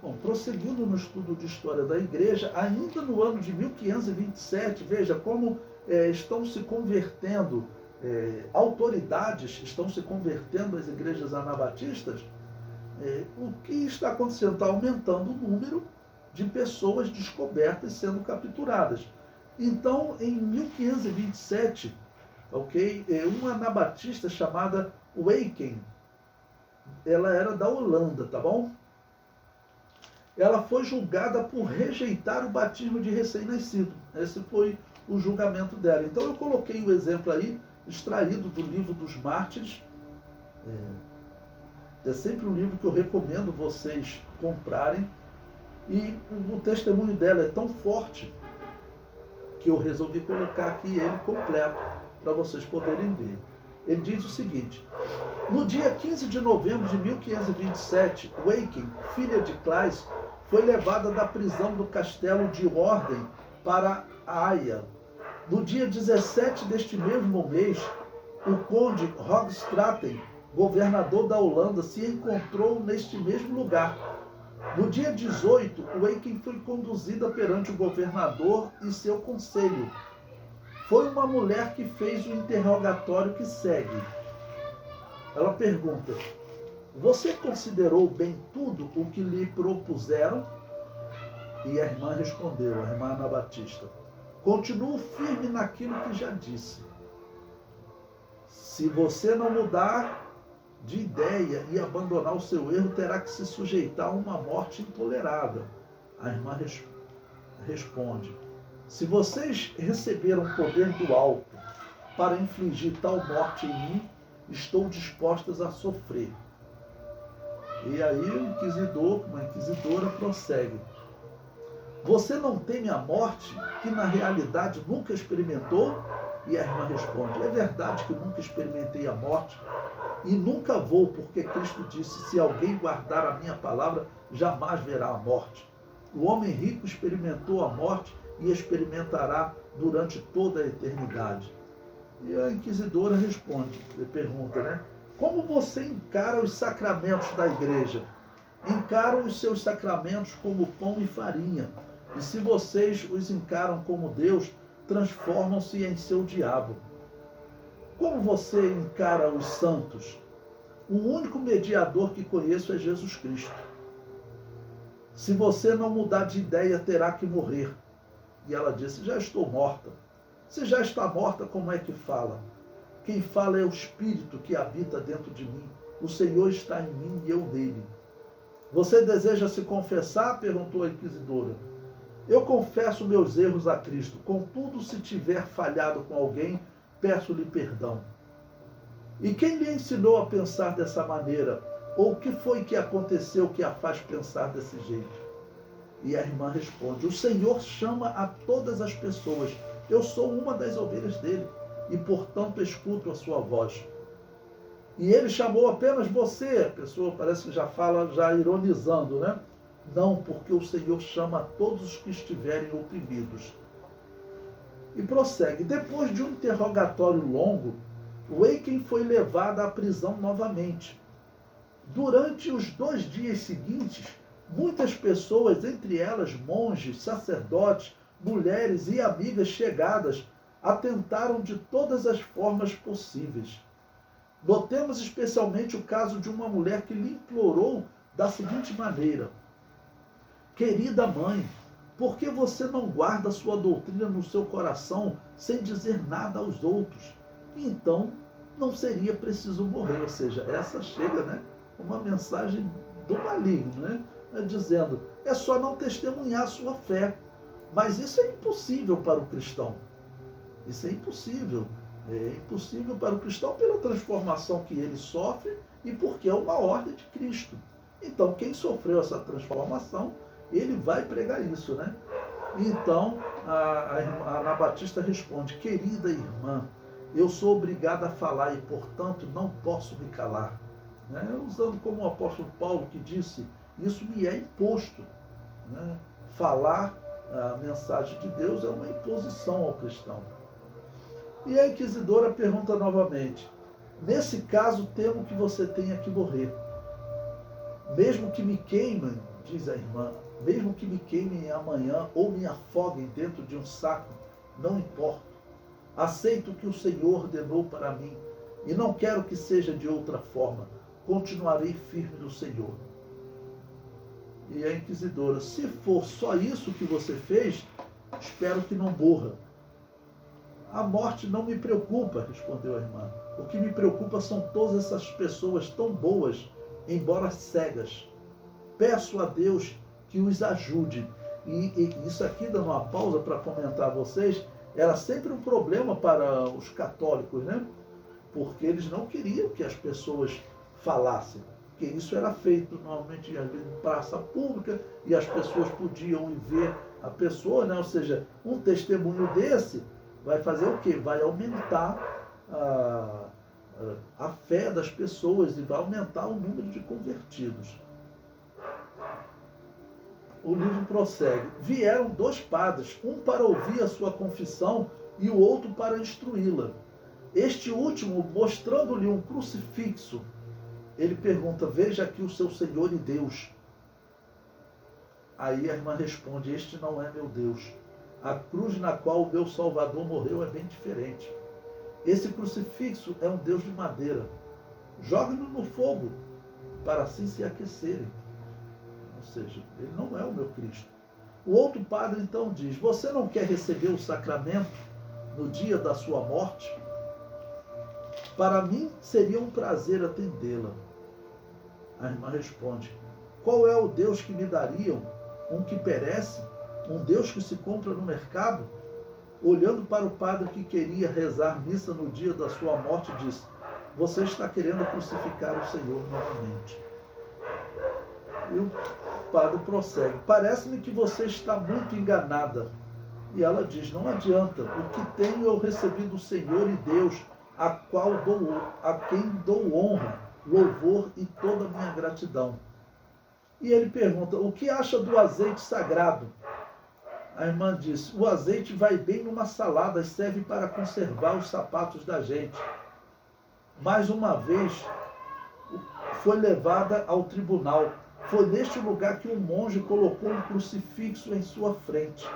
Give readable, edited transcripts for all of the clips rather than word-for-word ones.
Bom, prosseguindo no estudo de história da igreja, ainda no ano de 1527, veja como estão se convertendo, autoridades estão se convertendo às igrejas anabatistas. O que está acontecendo? Está aumentando o número de pessoas descobertas sendo capturadas. Então, em 1527, uma anabatista chamada Weyken, ela era da Holanda, tá bom? Ela foi julgada por rejeitar o batismo de recém-nascido. Esse foi o julgamento dela. Então eu coloquei o exemplo aí, extraído do livro dos Mártires. É sempre um livro que eu recomendo vocês comprarem. E o testemunho dela é tão forte que eu resolvi colocar aqui ele completo para vocês poderem ver. Ele diz o seguinte: no dia 15 de novembro de 1527, Weyken, filha de Claes, foi levada da prisão do castelo de Orden para Haia. No dia 17 deste mesmo mês, o conde Hoogstraten, governador da Holanda, se encontrou neste mesmo lugar. No dia 18, Weyken foi conduzida perante o governador e seu conselho. Foi uma mulher que fez o interrogatório que segue. Ela pergunta: você considerou bem tudo o que lhe propuseram? E a irmã respondeu, a irmã anabatista: continuo firme naquilo que já disse. Se você não mudar de ideia e abandonar o seu erro, terá que se sujeitar a uma morte intolerável. A irmã responde: se vocês receberam poder do alto para infligir tal morte em mim, estou dispostas a sofrer. E aí o inquisidor, uma inquisidora, prossegue: você não teme a morte, que na realidade nunca experimentou? E a irmã responde: é verdade que nunca experimentei a morte e nunca vou, porque Cristo disse: se alguém guardar a minha palavra, jamais verá a morte. O homem rico experimentou a morte e experimentará durante toda a eternidade. E a inquisidora responde, pergunta, né? Como você encara os sacramentos da igreja? Encaram os seus sacramentos como pão e farinha. E se vocês os encaram como Deus, transformam-se em seu diabo. Como você encara os santos? O único mediador que conheço é Jesus Cristo. Se você não mudar de ideia, terá que morrer. E ela disse: já estou morta. Se já está morta, como é que fala? Quem fala é o Espírito que habita dentro de mim. O Senhor está em mim e eu nele. Você deseja se confessar? Perguntou a inquisidora. Eu confesso meus erros a Cristo. Contudo, se tiver falhado com alguém, peço-lhe perdão. E quem lhe ensinou a pensar dessa maneira? Ou o que foi que aconteceu que a faz pensar desse jeito? E a irmã responde: o Senhor chama a todas as pessoas. Eu sou uma das ovelhas dele e, portanto, escuto a sua voz. E ele chamou apenas você. A pessoa parece que já fala, já ironizando, né? Não, porque o Senhor chama a todos os que estiverem oprimidos. E prossegue: depois de um interrogatório longo, Weyken foi levada à prisão novamente. Durante os 2 dias seguintes, muitas pessoas, entre elas monges, sacerdotes, mulheres e amigas chegadas, a tentaram de todas as formas possíveis. Notemos especialmente o caso de uma mulher que lhe implorou da seguinte maneira: querida mãe, por que você não guarda sua doutrina no seu coração sem dizer nada aos outros? Então não seria preciso morrer. Ou seja, essa chega, né, uma mensagem do maligno, né, dizendo: é só não testemunhar sua fé. Mas isso é impossível para o cristão. Isso é impossível. É impossível para o cristão pela transformação que ele sofre e porque é uma ordem de Cristo. Então, quem sofreu essa transformação, ele vai pregar isso, né? Então, a Anabatista responde: querida irmã, eu sou obrigada a falar e, portanto, não posso me calar. Né? Usando como o apóstolo Paulo, que disse: isso me é imposto. Né? Falar a mensagem de Deus é uma imposição ao cristão. E a inquisidora pergunta novamente: nesse caso, temo que você tenha que morrer. Mesmo que me queimem diz a irmã, mesmo que me queimem amanhã ou me afoguem dentro de um saco, não importa. Aceito o que o Senhor ordenou para mim e não quero que seja de outra forma. Continuarei firme no Senhor. E a inquisidora, se for só isso que você fez, espero que não morra. A morte não me preocupa, respondeu a irmã. O que me preocupa são todas essas pessoas tão boas, embora cegas. Peço a Deus que os ajude. E isso aqui, dando uma pausa para comentar a vocês, era sempre um problema para os católicos, né? Porque eles não queriam que as pessoas falassem. Porque isso era feito normalmente em praça pública e as pessoas podiam ir ver a pessoa, né? Ou seja, um testemunho desse vai fazer o quê? Vai aumentar a fé das pessoas e vai aumentar o número de convertidos. O livro prossegue. Vieram 2 padres, um para ouvir a sua confissão e o outro para instruí-la. Este último, mostrando-lhe um crucifixo, ele pergunta, veja aqui o seu Senhor e Deus. Aí a irmã responde, este não é meu Deus. A cruz na qual o meu Salvador morreu é bem diferente. Esse crucifixo é um Deus de madeira. Jogue-no no fogo, para assim se aquecerem. Ou seja, ele não é o meu Cristo. O outro padre então diz, você não quer receber o sacramento no dia da sua morte? Para mim seria um prazer atendê-la. A irmã responde, qual é o Deus que me dariam? Um que perece? Um Deus que se compra no mercado? Olhando para o padre que queria rezar missa no dia da sua morte, disse, você está querendo crucificar o Senhor novamente. E o padre prossegue, parece-me que você está muito enganada. E ela diz, não adianta, o que tenho eu recebi do Senhor e Deus, a quem dou honra, louvor e toda a minha gratidão. E ele pergunta, o que acha do azeite sagrado? A irmã diz, o azeite vai bem numa salada e serve para conservar os sapatos da gente. Mais uma vez, foi levada ao tribunal. Foi neste lugar que um monge colocou um crucifixo em sua frente.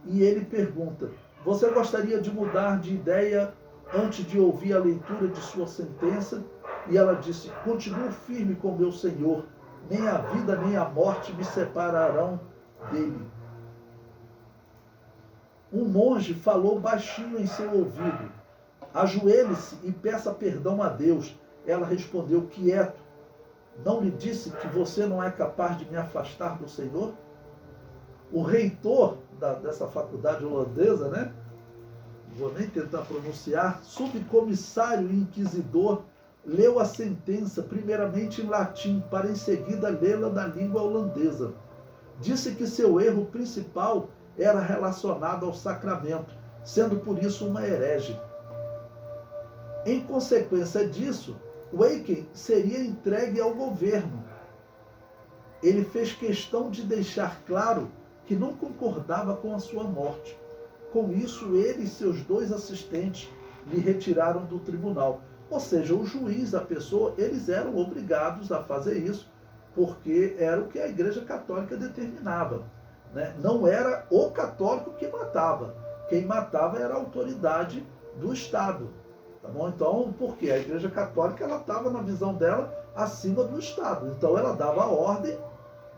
E ele pergunta, você gostaria de mudar de ideia antes de ouvir a leitura de sua sentença? E ela disse, continuo firme com meu Senhor, nem a vida nem a morte me separarão dele. Um monge falou baixinho em seu ouvido, ajoelhe-se e peça perdão a Deus. Ela respondeu, quieto, não lhe disse que você não é capaz de me afastar do Senhor? O reitor dessa faculdade holandesa, né? Vou nem tentar pronunciar, subcomissário e inquisidor, leu a sentença primeiramente em latim, para em seguida lê-la na língua holandesa. Disse que seu erro principal era relacionado ao sacramento, sendo por isso uma herege. Em consequência disso, Eucken seria entregue ao governo. Ele fez questão de deixar claro que não concordava com a sua morte. Com isso, ele e seus 2 assistentes lhe retiraram do tribunal. Ou seja, o juiz, a pessoa, eles eram obrigados a fazer isso, porque era o que a Igreja Católica determinava, né? Não era o católico que matava. Quem matava era a autoridade do Estado. Tá bom? Então, porque a Igreja Católica ela estava, na visão dela, acima do Estado. Então, ela dava a ordem,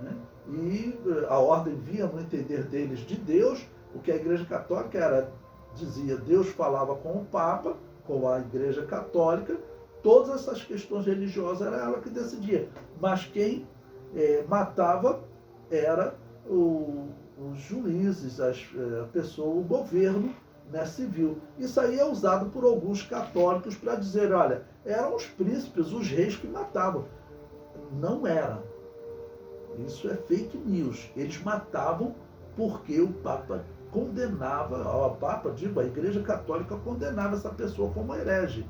né? E a ordem vinha no entender deles de Deus. O que a Igreja Católica dizia, Deus falava com o Papa, com a Igreja Católica, todas essas questões religiosas era ela que decidia. Mas quem matava era os juízes, a pessoa, o governo, né, civil. Isso aí é usado por alguns católicos para dizer, olha, eram os príncipes, os reis que matavam. Não era. Isso é fake news. Eles matavam porque o Papa condenava, a Igreja Católica condenava essa pessoa como herege.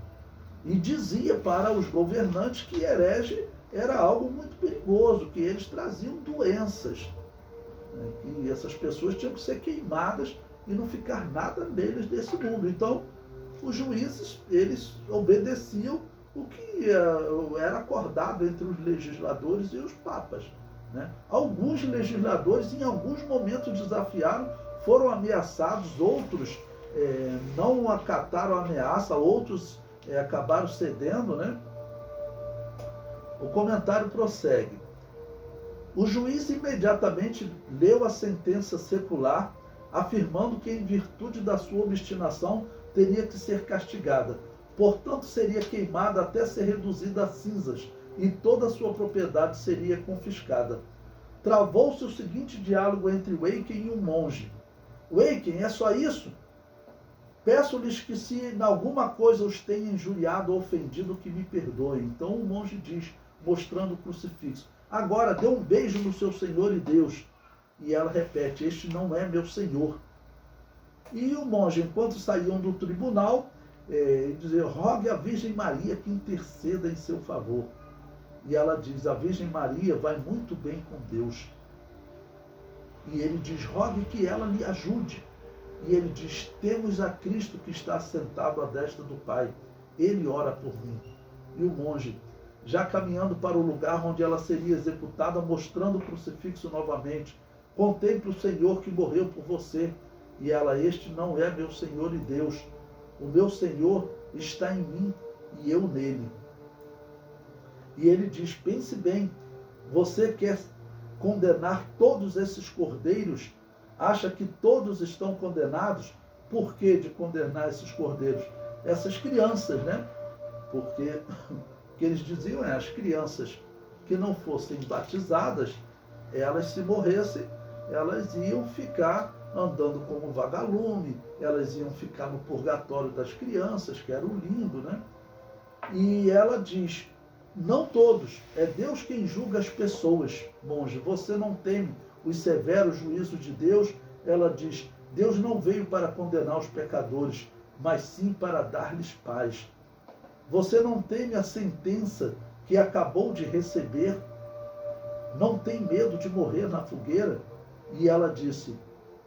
E dizia para os governantes que herege era algo muito perigoso, que eles traziam doenças, né, que essas pessoas tinham que ser queimadas e não ficar nada neles desse mundo. Então, os juízes, eles obedeciam o que era acordado entre os legisladores e os papas. né? Alguns legisladores, em alguns momentos, desafiaram, foram ameaçados, outros não acataram a ameaça, outros acabaram cedendo, né? O comentário prossegue. O juiz imediatamente leu a sentença secular, afirmando que, em virtude da sua obstinação, teria que ser castigada. Portanto, seria queimada até ser reduzida a cinzas, e toda a sua propriedade seria confiscada. Travou-se o seguinte diálogo entre Waiken e um monge. Waiken, é só isso? Peço-lhes que, se em alguma coisa os tenha injuriado ou ofendido, que me perdoem. Então o monge diz, mostrando o crucifixo: agora dê um beijo no seu Senhor e Deus. E ela repete: este não é meu Senhor. E o monge, enquanto saíam do tribunal, dizia: rogue a Virgem Maria que interceda em seu favor. E ela diz: a Virgem Maria vai muito bem com Deus. E ele diz: rogue que ela lhe ajude. E ele diz: temos a Cristo que está sentado à destra do Pai. Ele ora por mim. E o monge, já caminhando para o lugar onde ela seria executada, mostrando o crucifixo novamente: contemple o Senhor que morreu por você. E ela: este não é meu Senhor e Deus. O meu Senhor está em mim e eu nele. E ele diz: pense bem, você quer condenar todos esses cordeiros? Acha que todos estão condenados? Por que de condenar esses cordeiros? Essas crianças, né? Porque o que eles diziam as crianças que não fossem batizadas, elas, se morressem, elas iam ficar andando como vagalume, elas iam ficar no purgatório das crianças, que era o limbo, né? E ela diz: não todos, é Deus quem julga as pessoas, monge, você não teme os severos juízos de Deus? Ela diz: Deus não veio para condenar os pecadores, mas sim para dar-lhes paz. Você não teme a sentença que acabou de receber? Não tem medo de morrer na fogueira? E ela disse: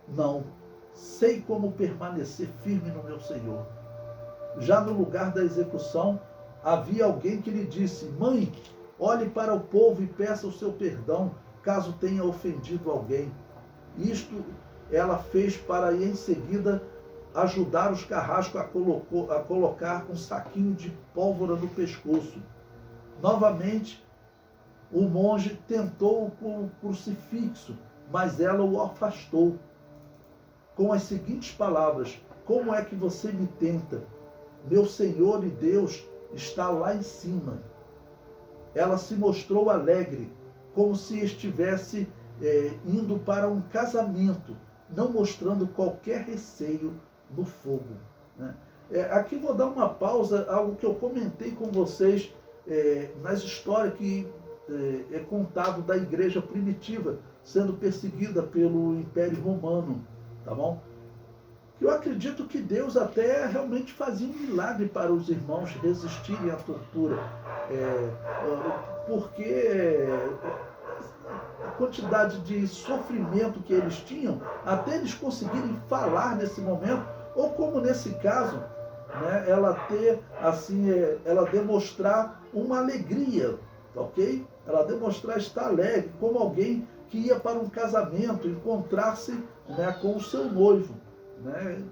não, sei como permanecer firme no meu Senhor. Já no lugar da execução, havia alguém que lhe disse: mãe, olhe para o povo e peça o seu perdão, caso tenha ofendido alguém. Isto ela fez para, em seguida, ajudar os carrascos a colocar um saquinho de pólvora no pescoço. Novamente, o monge tentou com o crucifixo, mas ela o afastou, com as seguintes palavras: como é que você me tenta? Meu Senhor e Deus está lá em cima. Ela se mostrou alegre, como se estivesse indo para um casamento, não mostrando qualquer receio no fogo, né? Aqui vou dar uma pausa, algo que eu comentei com vocês nas histórias que é contado da igreja primitiva sendo perseguida pelo Império Romano, tá bom? Eu acredito que Deus até realmente fazia um milagre para os irmãos resistirem à tortura, porque a quantidade de sofrimento que eles tinham, até eles conseguirem falar nesse momento, ou como nesse caso, né, ela ter assim, ela demonstrar uma alegria, ok? Ela demonstrar estar alegre, como alguém que ia para um casamento, encontrar-se, né, com o seu noivo, né?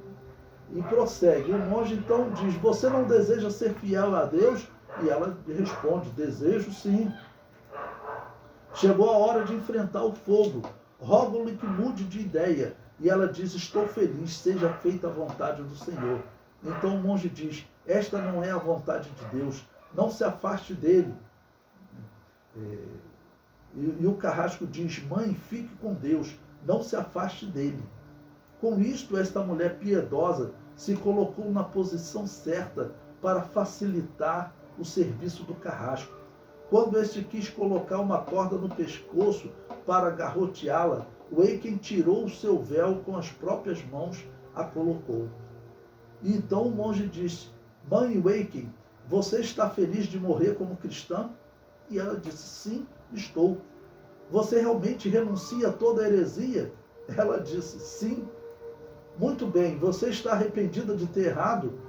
E prossegue. O monge então diz: você não deseja ser fiel a Deus? E ela responde: desejo sim. Chegou a hora de enfrentar o fogo. Rogo-lhe que mude de ideia. E ela diz: estou feliz, seja feita a vontade do Senhor. Então o monge diz: esta não é a vontade de Deus, não se afaste dele. E o carrasco diz: mãe, fique com Deus, não se afaste dele. Com isto, esta mulher piedosa se colocou na posição certa para facilitar o serviço do carrasco. Quando este quis colocar uma corda no pescoço para garroteá-la, Waiken tirou o seu véu com as próprias mãos, a colocou. E então o monge disse: mãe Waiken, você está feliz de morrer como cristã? E ela disse: sim, estou. Você realmente renuncia a toda heresia? Ela disse: sim. Muito bem, você está arrependida de ter errado?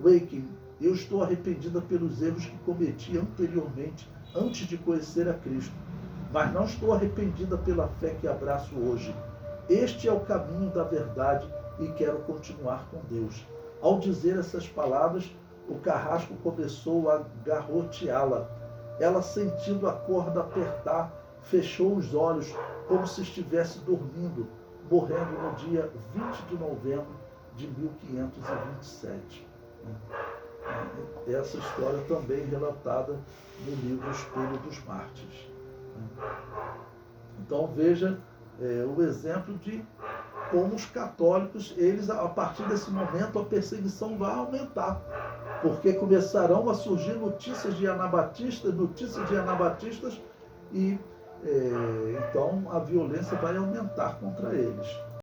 Waiken: eu estou arrependida pelos erros que cometi anteriormente, antes de conhecer a Cristo. mas não estou arrependida pela fé que abraço hoje. Este é o caminho da verdade e quero continuar com Deus. Ao dizer essas palavras, o carrasco começou a garroteá-la. Ela, sentindo a corda apertar, fechou os olhos como se estivesse dormindo, morrendo no dia 20 de novembro de 1527. Essa história também relatada no livro Espelho dos Mártires. Então veja o exemplo de como os católicos, eles, a partir desse momento, a perseguição vai aumentar, porque começarão a surgir notícias de anabatistas e então a violência vai aumentar contra eles.